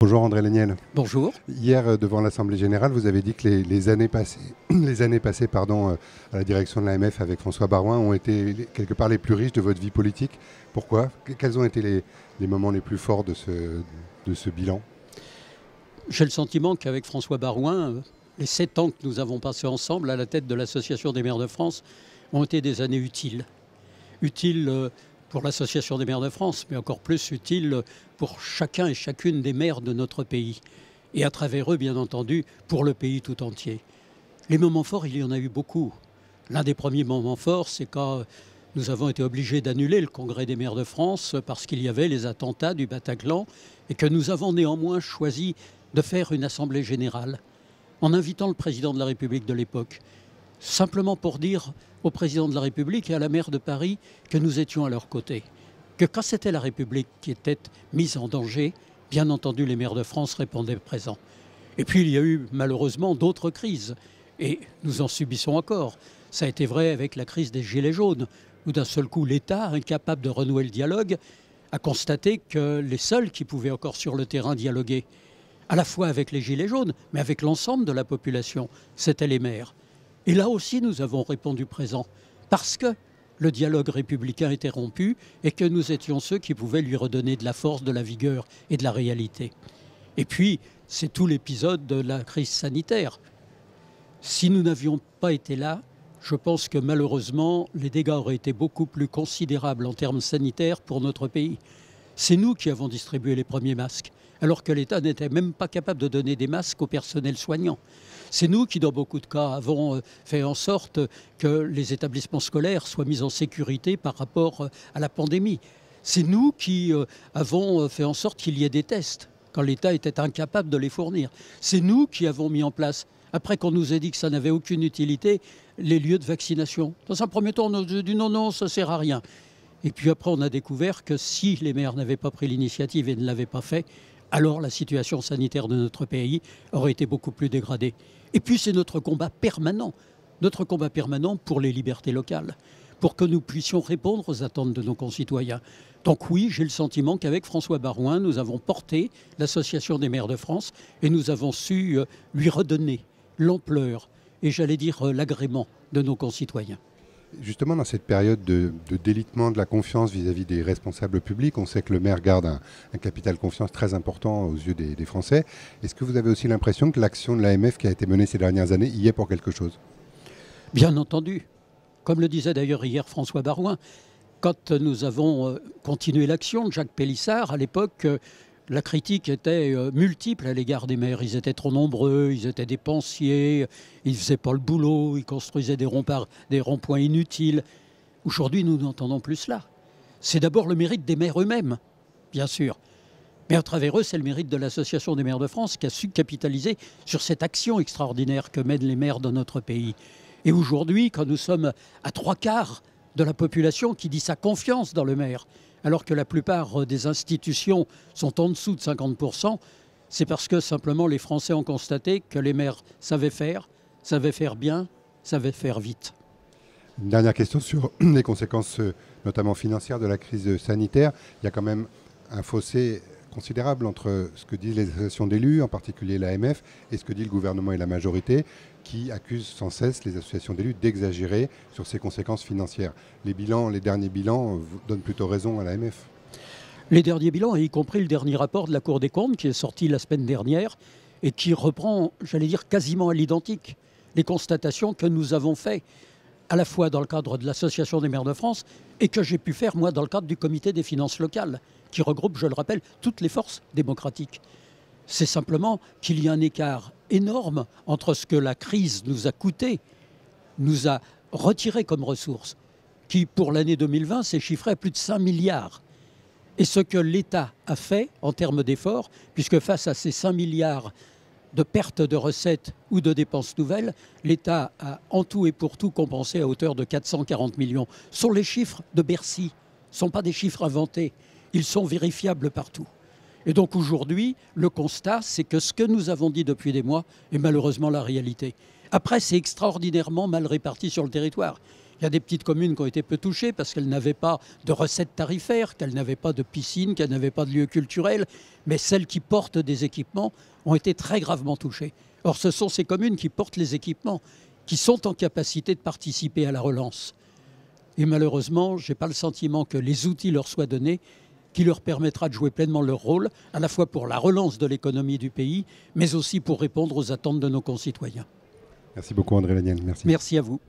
Bonjour André Léniel. Bonjour. Hier, devant l'Assemblée générale, vous avez dit que les années passées, à la direction de l'AMF avec François Baroin ont été quelque part les plus riches de votre vie politique. Pourquoi? Quels ont été les moments les plus forts de ce bilan? J'ai le sentiment qu'avec François Baroin, les 7 ans que nous avons passés ensemble à la tête de l'Association des maires de France ont été des années utiles. Utiles pour l'Association des maires de France, mais encore plus utiles pour chacun et chacune des maires de notre pays. Et à travers eux, bien entendu, pour le pays tout entier. Les moments forts, il y en a eu beaucoup. L'un des premiers moments forts, c'est quand nous avons été obligés d'annuler le Congrès des maires de France parce qu'il y avait les attentats du Bataclan et que nous avons néanmoins choisi de faire une assemblée générale en invitant le président de la République de l'époque, simplement pour dire au président de la République et à la maire de Paris que nous étions à leur côté, que quand c'était la République qui était mise en danger, bien entendu les maires de France répondaient présents. Et puis il y a eu malheureusement d'autres crises et nous en subissons encore. Ça a été vrai avec la crise des Gilets jaunes, où d'un seul coup l'État, incapable de renouer le dialogue, a constaté que les seuls qui pouvaient encore sur le terrain dialoguer, à la fois avec les Gilets jaunes, mais avec l'ensemble de la population, c'étaient les maires. Et là aussi, nous avons répondu présent, parce que le dialogue républicain était rompu et que nous étions ceux qui pouvaient lui redonner de la force, de la vigueur et de la réalité. Et puis, c'est tout l'épisode de la crise sanitaire. Si nous n'avions pas été là, je pense que malheureusement, les dégâts auraient été beaucoup plus considérables en termes sanitaires pour notre pays. C'est nous qui avons distribué les premiers masques, alors que l'État n'était même pas capable de donner des masques au personnel soignant. C'est nous qui, dans beaucoup de cas, avons fait en sorte que les établissements scolaires soient mis en sécurité par rapport à la pandémie. C'est nous qui avons fait en sorte qu'il y ait des tests quand l'État était incapable de les fournir. C'est nous qui avons mis en place, après qu'on nous ait dit que ça n'avait aucune utilité, les lieux de vaccination. Dans un premier temps, on nous a dit non, ça ne sert à rien. Et puis après, on a découvert que si les maires n'avaient pas pris l'initiative et ne l'avaient pas fait, alors la situation sanitaire de notre pays aurait été beaucoup plus dégradée. Et puis c'est notre combat permanent pour les libertés locales, pour que nous puissions répondre aux attentes de nos concitoyens. Donc oui, j'ai le sentiment qu'avec François Baroin, nous avons porté l'Association des maires de France et nous avons su lui redonner l'ampleur et j'allais dire l'agrément de nos concitoyens. Justement, dans cette période de délitement de la confiance vis-à-vis des responsables publics, on sait que le maire garde un capital confiance très important aux yeux des Français. Est-ce que vous avez aussi l'impression que l'action de l'AMF qui a été menée ces dernières années y est pour quelque chose? Bien entendu. Comme le disait d'ailleurs hier François Baroin, quand nous avons continué l'action de Jacques Pélissard, à l'époque, la critique était multiple à l'égard des maires. Ils étaient trop nombreux, ils étaient dépensiers, ils ne faisaient pas le boulot, ils construisaient des ronds-points inutiles. Aujourd'hui, nous n'entendons plus cela. C'est d'abord le mérite des maires eux-mêmes, bien sûr. Mais à travers eux, c'est le mérite de l'Association des maires de France qui a su capitaliser sur cette action extraordinaire que mènent les maires de notre pays. Et aujourd'hui, quand nous sommes à 3/4 de la population qui dit sa confiance dans le maire, alors que la plupart des institutions sont en dessous de 50%, c'est parce que simplement les Français ont constaté que les maires savaient faire bien, savaient faire vite. Une dernière question sur les conséquences, notamment financières, de la crise sanitaire. Il y a quand même un fossé considérable entre ce que disent les associations d'élus, en particulier l'AMF, et ce que dit le gouvernement et la majorité, qui accusent sans cesse les associations d'élus d'exagérer sur ces conséquences financières. Les derniers bilans donnent plutôt raison à l'AMF. Les derniers bilans, y compris le dernier rapport de la Cour des comptes qui est sorti la semaine dernière et qui reprend, j'allais dire, quasiment à l'identique les constatations que nous avons faites à la fois dans le cadre de l'Association des maires de France et que j'ai pu faire, moi, dans le cadre du Comité des finances locales, qui regroupe, je le rappelle, toutes les forces démocratiques. C'est simplement qu'il y a un écart énorme entre ce que la crise nous a coûté, nous a retiré comme ressources, qui, pour l'année 2020, s'est chiffré à plus de 5 milliards. Et ce que l'État a fait en termes d'efforts, puisque face à ces 5 milliards de pertes de recettes ou de dépenses nouvelles, l'État a en tout et pour tout compensé à hauteur de 440 millions. Ce sont les chiffres de Bercy, ce ne sont pas des chiffres inventés, ils sont vérifiables partout. Et donc aujourd'hui, le constat, c'est que ce que nous avons dit depuis des mois est malheureusement la réalité. Après, c'est extraordinairement mal réparti sur le territoire. Il y a des petites communes qui ont été peu touchées parce qu'elles n'avaient pas de recettes tarifaires, qu'elles n'avaient pas de piscine, qu'elles n'avaient pas de lieux culturels, mais celles qui portent des équipements ont été très gravement touchées. Or, ce sont ces communes qui portent les équipements, qui sont en capacité de participer à la relance. Et malheureusement, je n'ai pas le sentiment que les outils leur soient donnés qui leur permettra de jouer pleinement leur rôle, à la fois pour la relance de l'économie du pays, mais aussi pour répondre aux attentes de nos concitoyens. Merci beaucoup André Laniel. Merci. Merci à vous.